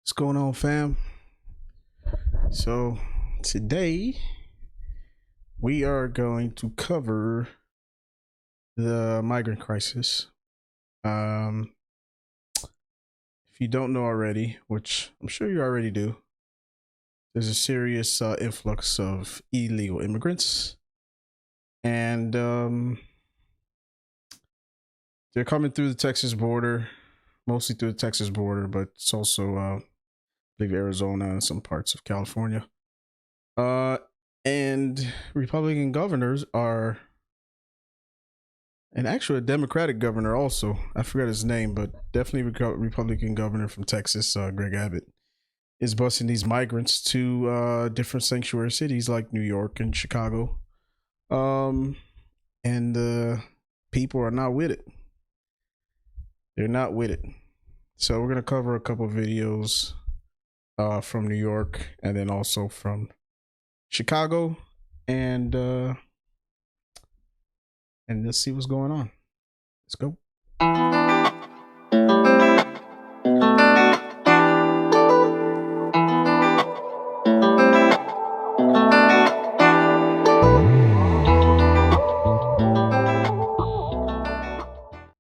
What's going on, fam? So today we are going to cover the migrant crisis. If you don't know already, which I'm sure you already do, there's a serious influx of illegal immigrants, and they're coming through the Texas border, mostly through the Texas border, but it's also I believe Arizona and some parts of California. And Republican governors are, and actually a Democratic governor also, I forgot his name, but definitely Republican governor from Texas, Greg Abbott, is busing these migrants to different sanctuary cities like New York and Chicago. And the people are not with it. They're not with it. So we're going to cover a couple of videos from New York and then also from Chicago, and let's see what's going on. Let's go.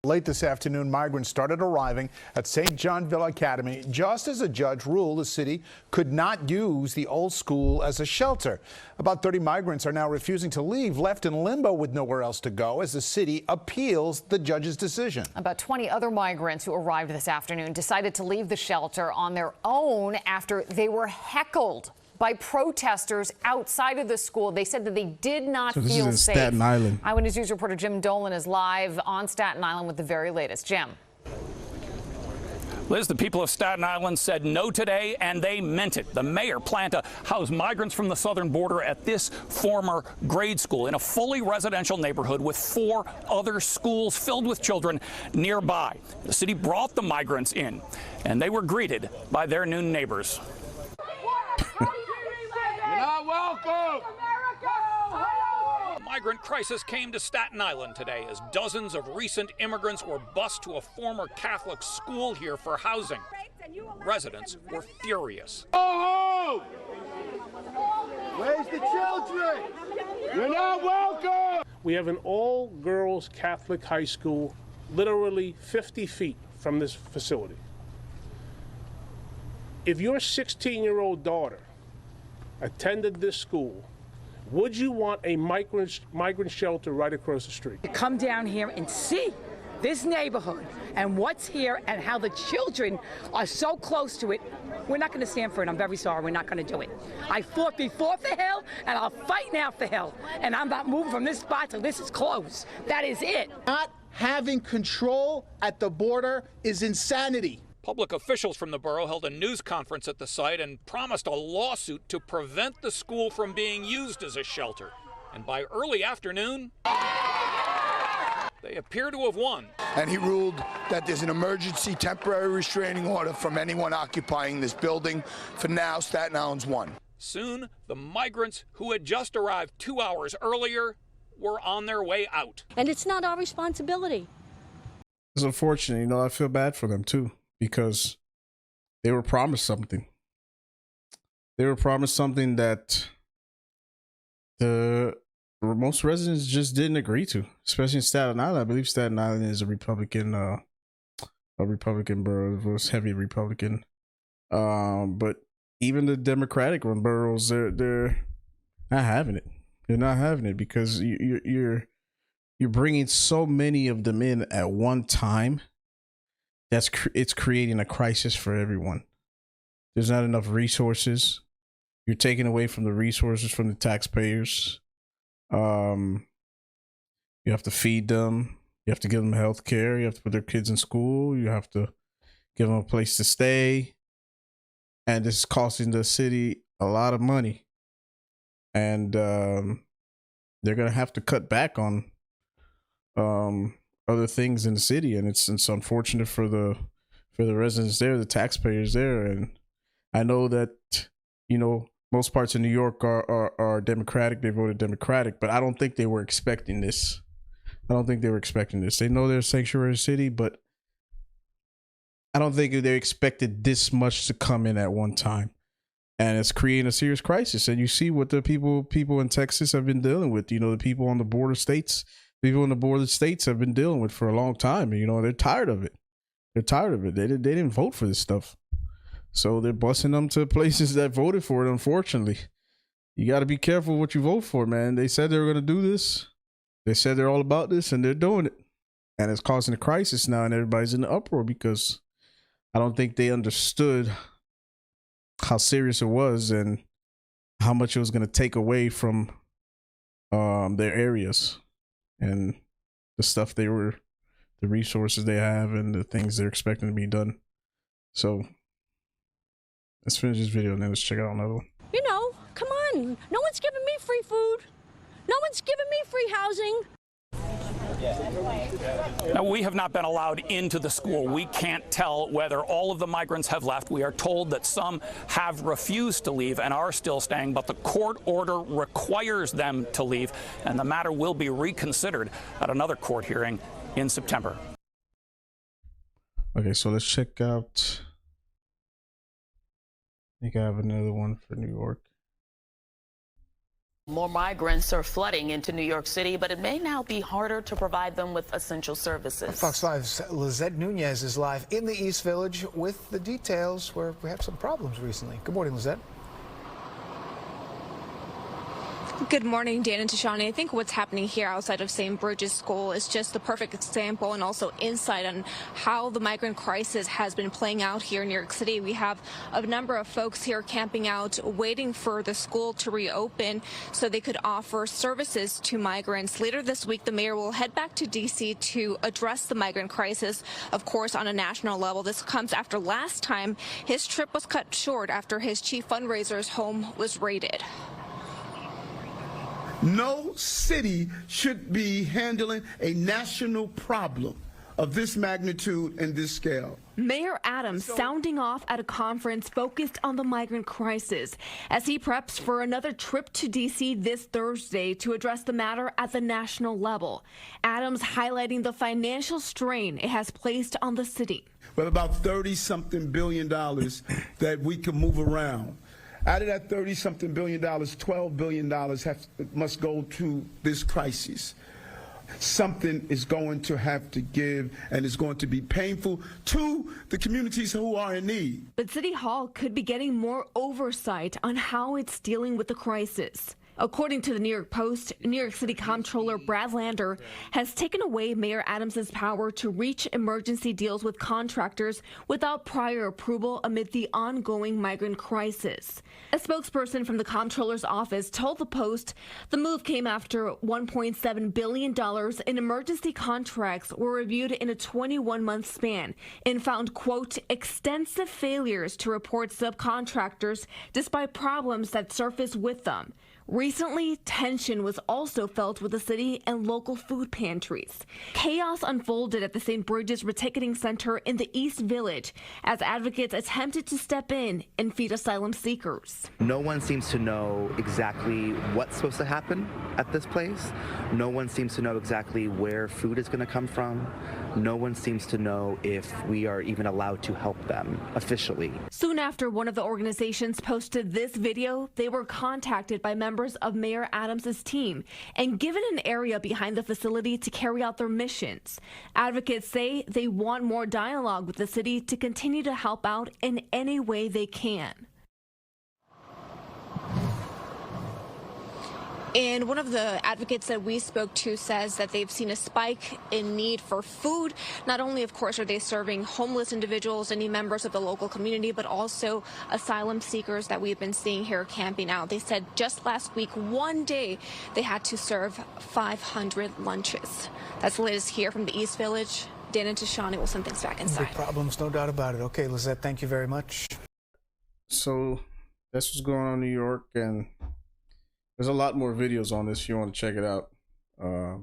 Late this afternoon, migrants started arriving at St. Johnville Academy just as a judge ruled the city could not use the old school as a shelter. About 30 migrants are now refusing to leave, left in limbo with nowhere else to go as the city appeals the judge's decision. About 20 other migrants who arrived this afternoon decided to leave the shelter on their own after they were heckled by protesters outside of the school. They said that they did not feel safe. This is in Staten Island. Eyewitness News reporter Jim Dolan is live on Staten Island with the very latest. Jim. Liz, the people of Staten Island said no today, and they meant it. The mayor planned to house migrants from the southern border at this former grade school in a fully residential neighborhood with 4 other schools filled with children nearby. The city brought the migrants in, and they were greeted by their new neighbors. You're not welcome! The migrant crisis came to Staten Island today as dozens of recent immigrants were bused to a former Catholic school here for housing. Residents were furious. Go home! Where's the children? You're not welcome! We have an all-girls Catholic high school literally 50 feet from this facility. If your 16-year-old daughter attended this school, would you want a migrant shelter right across the street? To come down here and see this neighborhood and what's here and how the children are so close to it, we're not going to stand for it. I'm very sorry. We're not going to do it. I fought before for Hill, and I'll fight now for Hill. And I'm not moving from this spot till this is closed. That is it. Not having control at the border is insanity. Public officials from the borough held a news conference at the site and promised a lawsuit to prevent the school from being used as a shelter. And by early afternoon, they appear to have won. And he ruled that there's an emergency temporary restraining order from anyone occupying this building. For now, Staten Island's won. Soon, the migrants who had just arrived 2 hours earlier were on their way out. And it's not our responsibility. It's unfortunate, I feel bad for them too, because they were promised something. They were promised something that the most residents just didn't agree to, especially in Staten Island. I believe Staten Island is a Republican borough. It was heavy Republican. But even the Democratic boroughs, they're not having it. They're not having it because you're bringing so many of them in at one time. It's creating a crisis for everyone. There's not enough resources. You're taking away from the resources from the taxpayers. You have to feed them. You have to give them health care. You have to put their kids in school. You have to give them a place to stay. And this is costing the city a lot of money. And they're going to have to cut back on other things in the city, and it's unfortunate for the residents there, the taxpayers there. And I know that most parts of New York are Democratic. They voted Democratic, but I don't think they were expecting this. They know they're a sanctuary city, but I don't think they expected this much to come in at one time, and it's creating a serious crisis. And you see what the people in Texas have been dealing with. You know, the people on the border states, people in the border states have been dealing with for a long time. And, you know, they're tired of it. They're tired of it. They didn't vote for this stuff, so they're busing them to places that voted for it. Unfortunately, you got to be careful what you vote for, man. They said they were going to do this. They said they're all about this, and they're doing it. And it's causing a crisis now, and everybody's in an uproar because I don't think they understood how serious it was and how much it was going to take away from their areas and the stuff the resources they have and the things they're expecting to be done. So let's finish this video and then let's check out another one. You know, come on. No one's giving me free food. No one's giving me free housing. Now, we have not been allowed into the school. We can't tell whether all of the migrants have left. We are told that some have refused to leave and are still staying, but the court order requires them to leave, and the matter will be reconsidered at another court hearing in September. Okay, so let's check out. I think I have another one for New York. More migrants are flooding into New York City, but it may now be harder to provide them with essential services. Fox 5's Lizette Nunez is live in the East Village with the details where we have some problems recently. Good morning, Lizette. Good morning, Dan and Tashani. I think what's happening here outside of St. Bridget's School is just the perfect example and also insight on how the migrant crisis has been playing out here in New York City. We have a number of folks here camping out, waiting for the school to reopen so they could offer services to migrants. Later this week, the mayor will head back to D.C. to address the migrant crisis, of course, on a national level. This comes after last time his trip was cut short after his chief fundraiser's home was raided. No city should be handling a national problem of this magnitude and this scale. Mayor Adams sounding off at a conference focused on the migrant crisis as he preps for another trip to D.C. this Thursday to address the matter at the national level. Adams highlighting the financial strain it has placed on the city. We have about $30-something billion that we can move around. Out of that $30-something billion, $12 billion must go to this crisis. Something is going to have to give, and it's going to be painful to the communities who are in need. But City Hall could be getting more oversight on how it's dealing with the crisis. According to the New York Post, New York City Comptroller Brad Lander has taken away Mayor Adams' power to reach emergency deals with contractors without prior approval amid the ongoing migrant crisis. A spokesperson from the Comptroller's office told the Post the move came after $1.7 billion in emergency contracts were reviewed in a 21-month span and found, quote, extensive failures to report subcontractors despite problems that surfaced with them. Recently, tension was also felt with the city and local food pantries. Chaos unfolded at the St. Bridget's Reticketing Center in the East Village as advocates attempted to step in and feed asylum seekers. No one seems to know exactly what's supposed to happen at this place. No one seems to know exactly where food is going to come from. No one seems to know if we are even allowed to help them officially. Soon after one of the organizations posted this video, they were contacted by members of Mayor Adams' team and given an area behind the facility to carry out their missions. Advocates say they want more dialogue with the city to continue to help out in any way they can. And one of the advocates that we spoke to says that they've seen a spike in need for food. Not only, of course, are they serving homeless individuals, any members of the local community, but also asylum seekers that we've been seeing here camping out. They said just last week, one day, they had to serve 500 lunches. That's the latest here from the East Village. Dan and Tashani will send things back inside. Big problems, no doubt about it. Okay, Lizette, thank you very much. So that's what's going on in New York, and there's a lot more videos on this if you want to check it out. A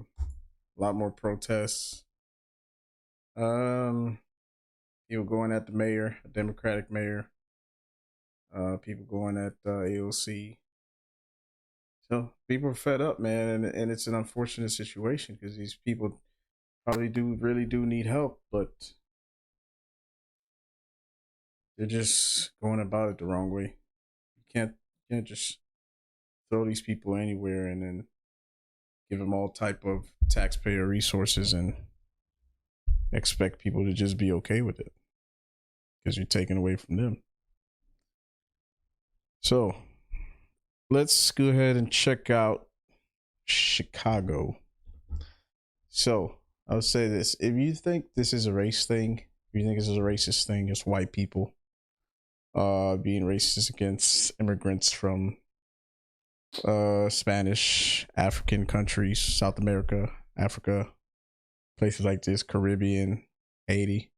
lot more protests. People going at the mayor, a Democratic mayor. People going at AOC. So people are fed up, man, and it's an unfortunate situation because these people probably really do need help, but they're just going about it the wrong way. You can't just throw these people anywhere and then give them all type of taxpayer resources and expect people to just be okay with it, because you're taking away from them. So let's go ahead and check out Chicago. So I'll say this: if you think this is a race thing, if you think this is a racist thing, it's white people being racist against immigrants from Spanish, African countries, South America, Africa, places like this, Caribbean, Haiti.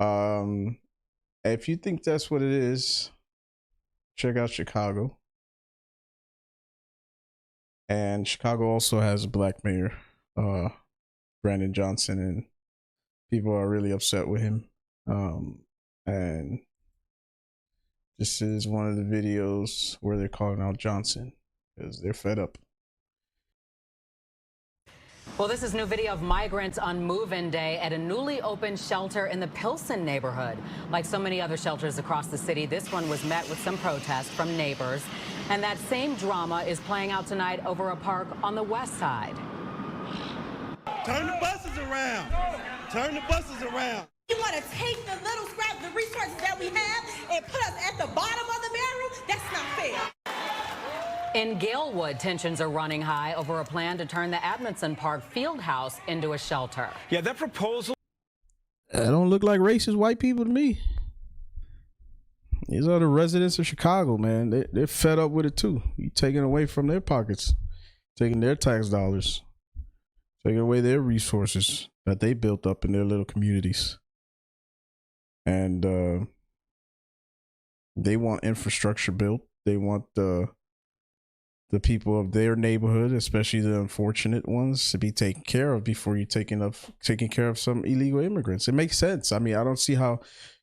If you think that's what it is, check out Chicago. And Chicago also has a black mayor, Brandon Johnson, and people are really upset with him. And this is one of the videos where they're calling out Johnson because they're fed up. Well, this is new video of migrants on move-in day at a newly opened shelter in the Pilsen neighborhood. Like so many other shelters across the city, this one was met with some protest from neighbors. And that same drama is playing out tonight over a park on the west side. Turn the buses around. Turn the buses around. You want to take the little scrap, the resources that we have, and put us at the bottom of the barrel? That's not fair. In Galewood, tensions are running high over a plan to turn the Admonson Park field house into a shelter. Yeah, that proposal. That don't look like racist white people to me. These are the residents of Chicago, man. They're fed up with it too. You taking away from their pockets, taking their tax dollars, taking away their resources that they built up in their little communities. And they want infrastructure built. They want the people of their neighborhood, especially the unfortunate ones, to be taken care of before you taking care of some illegal immigrants. It makes sense. I mean, I don't see how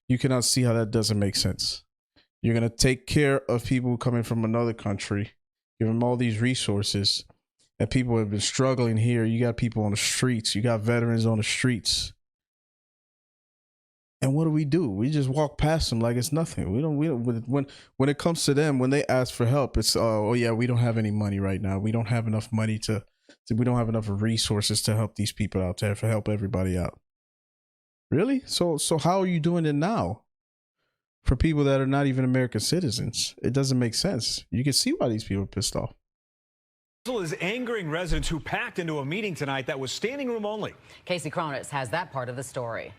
you cannot see how that doesn't make sense. You're gonna take care of people coming from another country, give them all these resources, and people have been struggling here. You got people on the streets. You got veterans on the streets. And what do? We just walk past them like it's nothing. We don't when it comes to them, when they ask for help, it's oh yeah, we don't have any money right now. We don't have enough money we don't have enough resources to help these people out there, to help everybody out. Really? So how are you doing it now for people that are not even American citizens? It doesn't make sense. You can see why these people are pissed off. Is angering residents who packed into a meeting tonight that was standing room only. Casey Cronitz has that part of the story.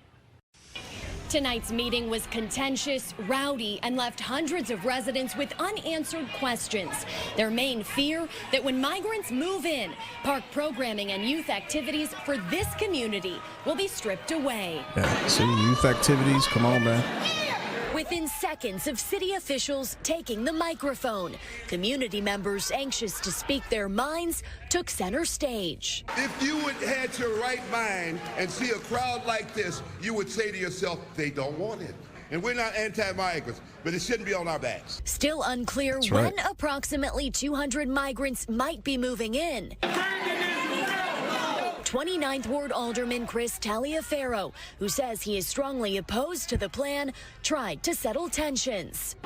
Tonight's meeting was contentious, rowdy, and left hundreds of residents with unanswered questions. Their main fear that when migrants move in, park programming and youth activities for this community will be stripped away. Yeah, see, youth activities, come on, man. Within seconds of city officials taking the microphone, community members anxious to speak their minds took center stage. If you would had your right mind and see a crowd like this, you would say to yourself, they don't want it. And we're not anti-migrants, but it shouldn't be on our backs. Still unclear when approximately 200 migrants might be moving in. 29th Ward Alderman Chris Taliaferro, who says he is strongly opposed to the plan, tried to settle tensions.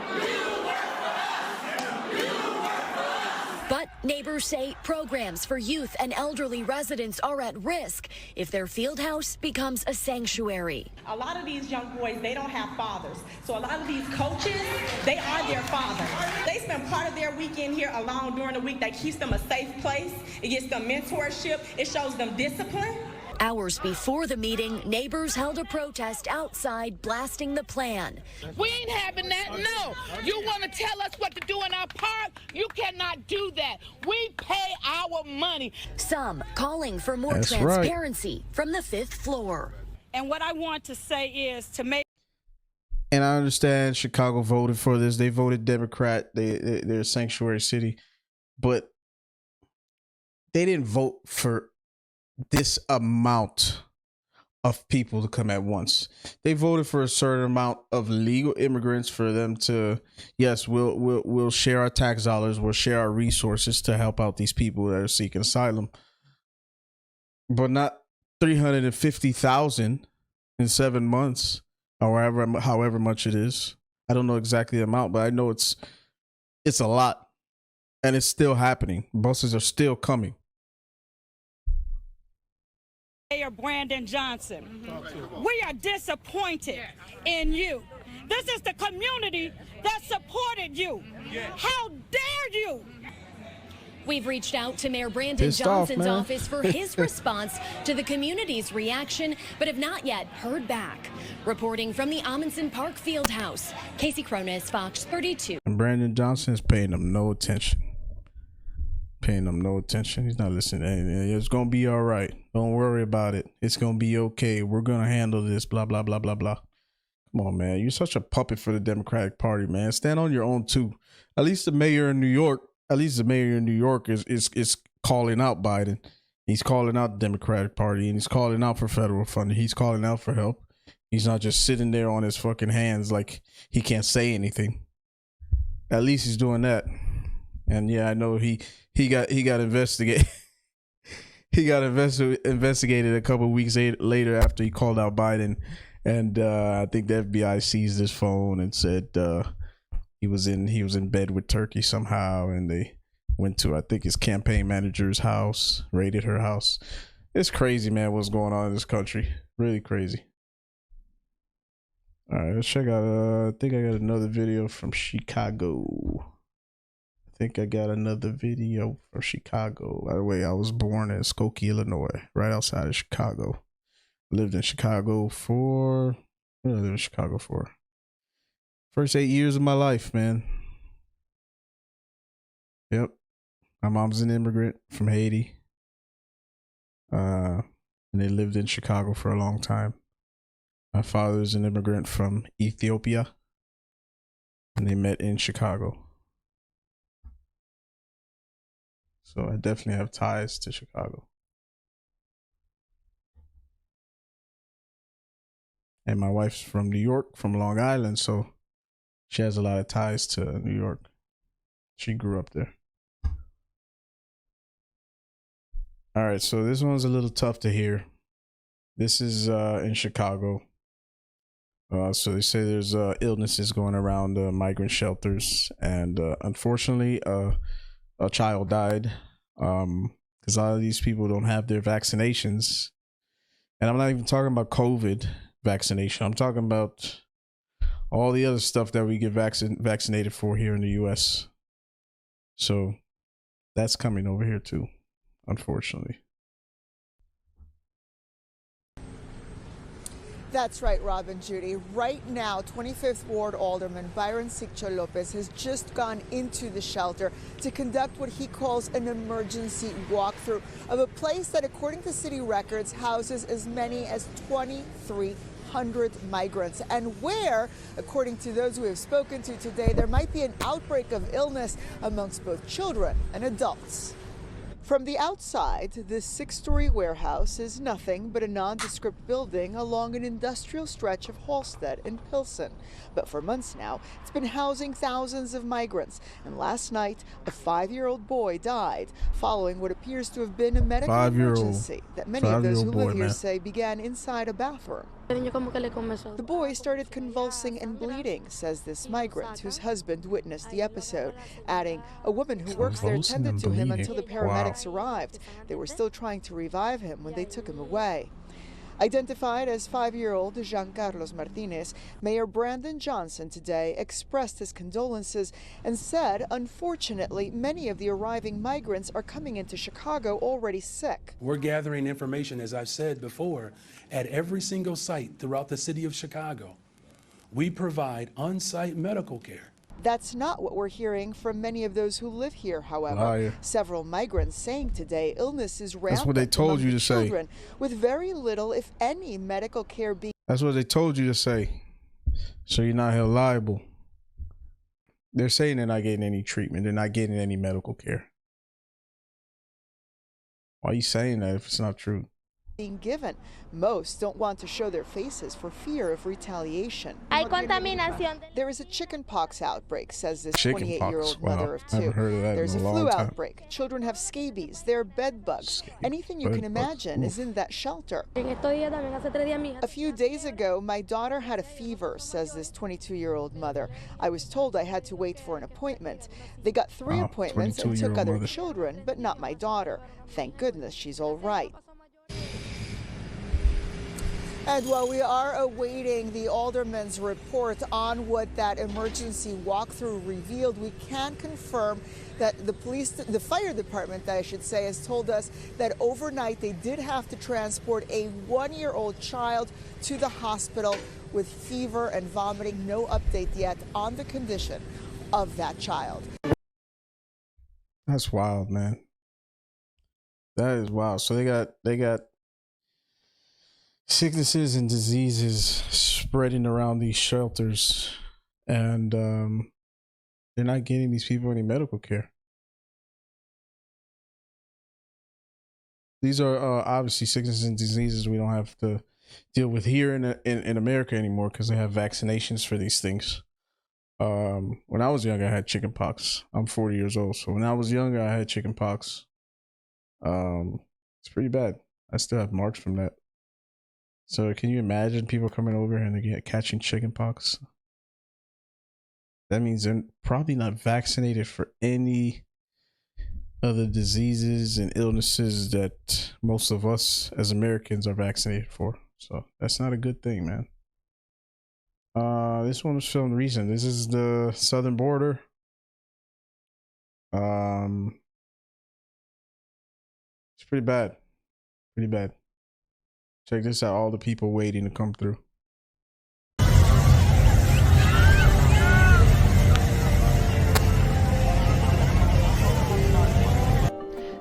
But neighbors say programs for youth and elderly residents are at risk if their field house becomes a sanctuary. A lot of these young boys, they don't have fathers. So a lot of these coaches, they are their father. They spend part of their weekend here alone during the week. That keeps them a safe place. It gives them mentorship. It shows them discipline. Hours before the meeting, neighbors held a protest outside, blasting the plan. We ain't having that, no. You want to tell us what to do in our park? You cannot do that. We pay our money. Some calling for more transparency from the 5th floor. And what I want to say is to make. And I understand Chicago voted for this. They voted Democrat. They're a sanctuary city. But they didn't vote for this amount of people to come at once. They voted for a certain amount of legal immigrants for them to, yes, we'll share our tax dollars, we'll share our resources to help out these people that are seeking asylum, but not 350,000 in 7 months. however much it is. I don't know exactly the amount, but I know it's a lot, and it's still happening. Buses are still coming. Mayor Brandon Johnson, we are disappointed in you. This is the community that supported you. How dare you? We've reached out to Mayor Brandon Johnson's office for his response to the community's reaction, but have not yet heard back. Reporting from the Amundsen Park Fieldhouse, Casey Cronus, Fox 32. And Brandon Johnson is paying them no attention. He's not listening to anything. It's going to be all right. Don't worry about it. It's going to be okay. We're going to handle this, blah, blah, blah, blah, blah. Come on, man. You're such a puppet for the Democratic Party, man. Stand on your own, too. At least the mayor in New York is calling out Biden. He's calling out the Democratic Party, and he's calling out for federal funding. He's calling out for help. He's not just sitting there on his fucking hands like he can't say anything. At least he's doing that. And yeah, I know he got investigated. He got investigated a couple of weeks later after he called out Biden, and I think the FBI seized his phone and said he was in bed with Turkey somehow, and they went to, I think, his campaign manager's house, raided her house. It's crazy, man, what's going on in this country. Really crazy. All right, let's check out. I think I got another video from Chicago. By the way, I was born in Skokie, Illinois, right outside of Chicago. Lived in Chicago for first 8 years of my life, man. Yep. My mom's an immigrant from Haiti. And they lived in Chicago for a long time. My father's an immigrant from Ethiopia. And they met in Chicago. So I definitely have ties to Chicago. And my wife's from New York, from Long Island, so she has a lot of ties to New York. She grew up there. All right, so this one's a little tough to hear. This is in Chicago. So they say there's illnesses going around migrant shelters, and unfortunately, a child died because a lot of these people don't have their vaccinations. And I'm not even talking about COVID vaccination. I'm talking about all the other stuff that we get vaccinated for here in the U.S. So that's coming over here too, unfortunately. That's right, Rob and Judy. Right now, 25th Ward Alderman Byron Siccho Lopez has just gone into the shelter to conduct what he calls an emergency walkthrough of a place that, according to city records, houses as many as 2,300 migrants, and where, according to those we have spoken to today, there might be an outbreak of illness amongst both children and adults. From the outside, this 6-story warehouse is nothing but a nondescript building along an industrial stretch of Halstead and Pilsen. But for months now, it's been housing thousands of migrants. And last night, a 5-year-old boy died following what appears to have been a medical emergency that many of those who live here say began inside a bathroom. The boy started convulsing and bleeding, says this migrant whose husband witnessed the episode, adding, a woman who works there tended to him until the paramedics arrived. They were still trying to revive him when they took him away. Identified as 5-year-old Jean Carlos Martinez, Mayor Brandon Johnson today expressed his condolences and said, unfortunately, many of the arriving migrants are coming into Chicago already sick. We're gathering information, as I've said before, at every single site throughout the city of Chicago. We provide on-site medical care. That's not what we're hearing from many of those who live here, however. Several migrants saying today illness is rampant. That's what they told you to say. With very little, if any, medical care being. That's what they told you to say. So you're not held liable. They're saying they're not getting any treatment. They're not getting any medical care. Why are you saying that if it's not true? being given. Most don't want to show their faces for fear of retaliation. There is a chickenpox outbreak, says this 28-year-old mother of 2. There's a flu outbreak. Children have scabies. There are bed bugs. Anything you can imagine is in that shelter. A few days ago, my daughter had a fever, says this 22-year-old mother. I was told I had to wait for an appointment. They got 3 appointments and took other children, but not my daughter. Thank goodness she's all right. And while we are awaiting the alderman's report on what that emergency walkthrough revealed, we can confirm that the fire department, I should say, has told us that overnight they did have to transport a 1-year-old child to the hospital with fever and vomiting. No update yet on the condition of that child. That's wild, man. That is wild. So they got sicknesses and diseases spreading around these shelters, and they're not getting these people any medical care. These are obviously sicknesses and diseases we don't have to deal with here in America anymore because they have vaccinations for these things. When I was young, I had chickenpox. I'm 40 years old, so when I was younger, I had chickenpox. It's pretty bad. I still have marks from that. So can you imagine people coming over and they're catching chickenpox? That means they're probably not vaccinated for any of the diseases and illnesses that most of us as Americans are vaccinated for. So that's not a good thing, man. This one was filmed recent. This is the southern border. It's pretty bad. Pretty bad. Check this out, all the people waiting to come through.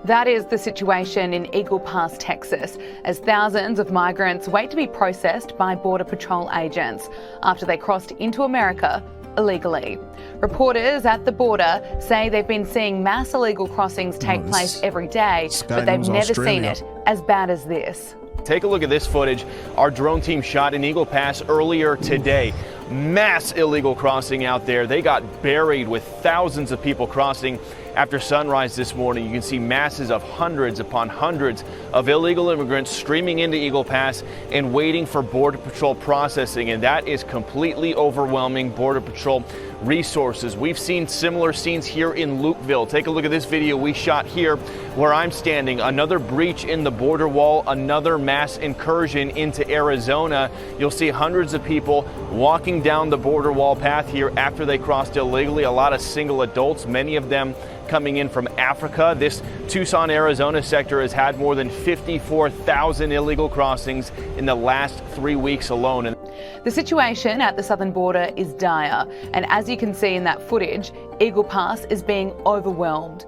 That is the situation in Eagle Pass, Texas, as thousands of migrants wait to be processed by Border Patrol agents after they crossed into America illegally. Reporters at the border say they've been seeing mass illegal crossings take place every day, but they've never seen it as bad as this. Take a look at this footage our drone team shot in Eagle Pass earlier today. Mass illegal crossing out there. They got buried with thousands of people crossing after sunrise this morning. You can see masses of hundreds upon hundreds of illegal immigrants streaming into Eagle Pass and waiting for Border Patrol processing, and that is completely overwhelming Border Patrol resources. We've seen similar scenes here in Lukeville. Take a look at this video we shot here where I'm standing. Another breach in the border wall, another mass incursion into Arizona. You'll see hundreds of people walking down the border wall path here after they crossed illegally. A lot of single adults, many of them coming in from Africa. This Tucson, Arizona sector has had more than 54,000 illegal crossings in the last 3 weeks alone. The situation at the southern border is dire, and as you can see in that footage, Eagle Pass is being overwhelmed.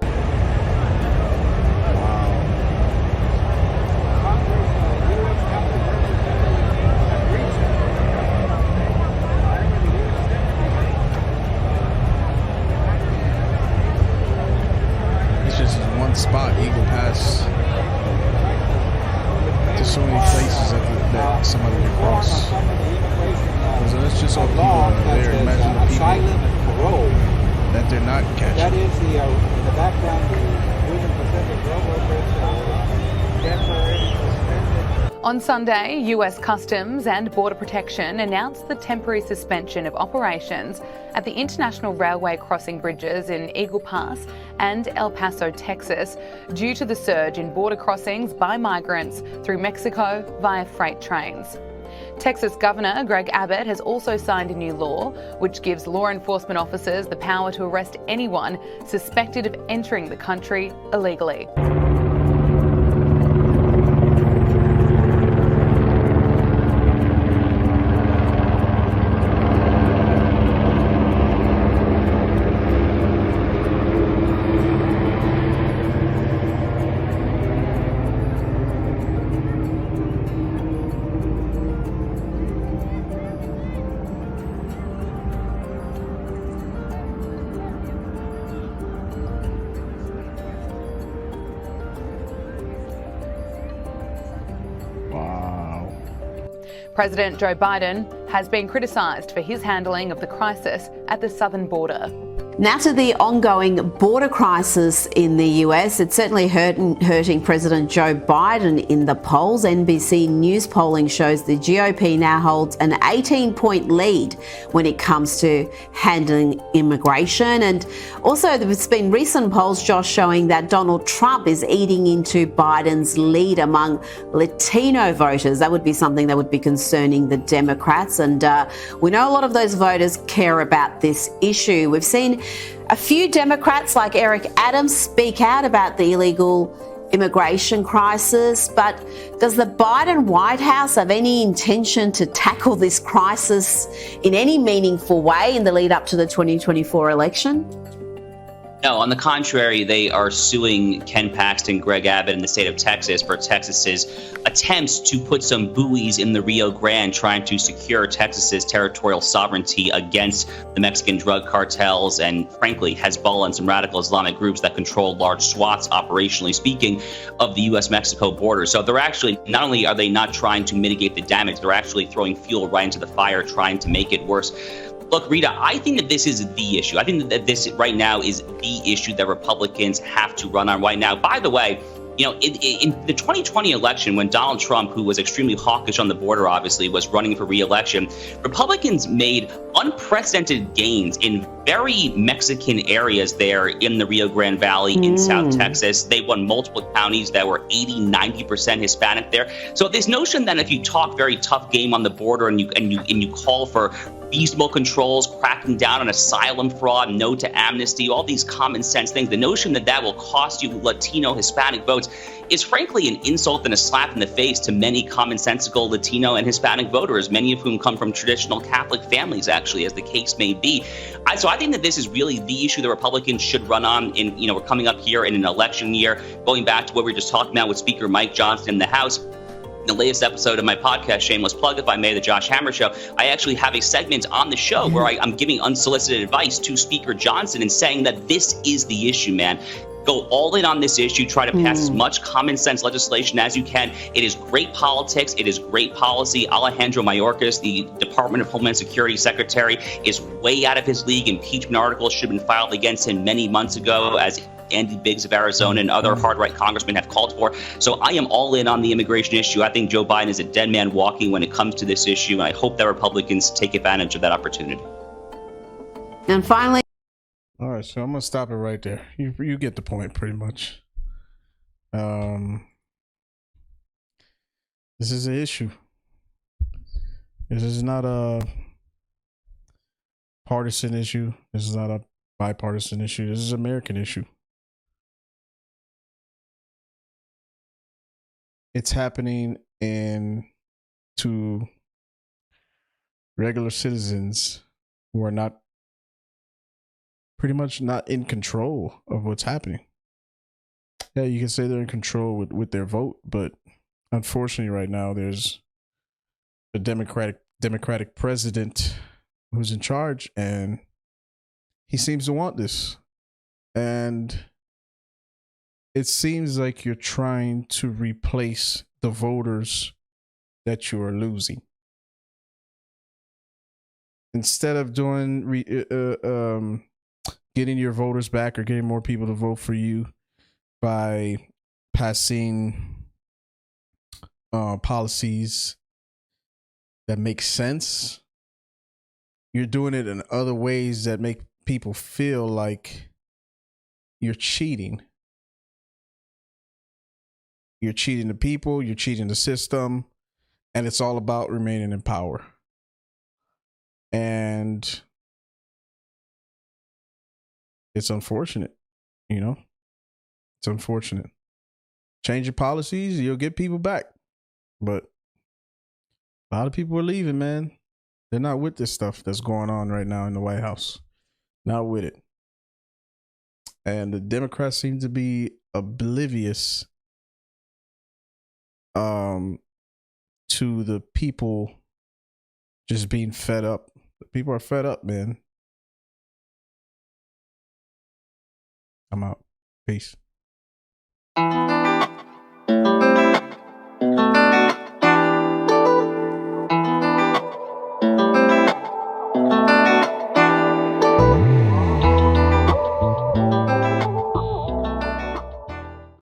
It's just one spot, Eagle Pass. There's so many places that somebody can cross. So that's just all people that are there. Imagine the people that they're not catching. That is the background, the Union Pacific Railroad Bridge temporarily suspended. On Sunday, US Customs and Border Protection announced the temporary suspension of operations at the International Railway crossing bridges in Eagle Pass and El Paso, Texas, due to the surge in border crossings by migrants through Mexico via freight trains. Texas Governor Greg Abbott has also signed a new law which gives law enforcement officers the power to arrest anyone suspected of entering the country illegally. President Joe Biden has been criticised for his handling of the crisis at the southern border. Now to the ongoing border crisis in the US. It's certainly hurting President Joe Biden in the polls. NBC News polling shows the GOP now holds an 18-point lead when it comes to handling immigration. And also there's been recent polls, Josh, showing that Donald Trump is eating into Biden's lead among Latino voters. That would be something that would be concerning the Democrats. And we know a lot of those voters care about this issue. We've seen a few Democrats like Eric Adams speak out about the illegal immigration crisis, but does the Biden White House have any intention to tackle this crisis in any meaningful way in the lead up to the 2024 election? No, on the contrary, they are suing Ken Paxton, Greg Abbott, and the state of Texas for Texas's attempts to put some buoys in the Rio Grande, trying to secure Texas's territorial sovereignty against the Mexican drug cartels and, frankly, Hezbollah and some radical Islamic groups that control large swaths, operationally speaking, of the U.S.-Mexico border. So they're actually, not only are they not trying to mitigate the damage, they're actually throwing fuel right into the fire, trying to make it worse. Look, Rita, I think that this is the issue. I think that this right now is the issue that Republicans have to run on right now. By the way, you know, in the 2020 election, when Donald Trump, who was extremely hawkish on the border, obviously, was running for re-election, Republicans made unprecedented gains in very Mexican areas there in the Rio Grande Valley in South Texas. They won multiple counties that were 80-90% Hispanic there. So this notion that if you talk very tough game on the border and you call for reasonable controls, cracking down on asylum fraud, no to amnesty, all these common sense things, the notion that that will cost you Latino, Hispanic votes is frankly an insult and a slap in the face to many commonsensical Latino and Hispanic voters, many of whom come from traditional Catholic families, actually, as the case may be. So I think that this is really the issue the Republicans should run on. We're coming up here in an election year, going back to what we were just talking about with Speaker Mike Johnson in the House. In the latest episode of my podcast, shameless plug if I may, the Josh Hammer Show, I actually have a segment on the show where I'm giving unsolicited advice to Speaker Johnson and saying that this is the issue, man. Go all in on this issue. Try to pass as much common sense legislation as you can. It is great politics. It is great policy. Alejandro Mayorkas, the Department of Homeland Security Secretary, is way out of his league. Impeachment articles should have been filed against him many months ago, as Andy Biggs of Arizona and other hard-right congressmen have called for. So I am all in on the immigration issue. I think Joe Biden is a dead man walking when it comes to this issue, and I hope that Republicans take advantage of that opportunity. And finally, all right, so I'm gonna stop it right there. You get the point, pretty much. This is an issue. This is not a partisan issue. This is not a bipartisan issue. This is an American issue. It's happening to regular citizens who are not pretty much not in control of what's happening. Yeah, you can say they're in control with their vote, but unfortunately right now there's a Democratic president who's in charge, and he seems to want this. And it seems like you're trying to replace the voters that you are losing. Instead of getting your voters back or getting more people to vote for you by passing policies that make sense, you're doing it in other ways that make people feel like you're cheating. You're cheating the people, you're cheating the system, and it's all about remaining in power. And it's unfortunate, it's unfortunate. Change your policies, you'll get people back. But a lot of people are leaving, man. They're not with this stuff that's going on right now in the White House. Not with it. And the Democrats seem to be oblivious to the people just being fed up. The people are fed up, man. I'm out. Peace.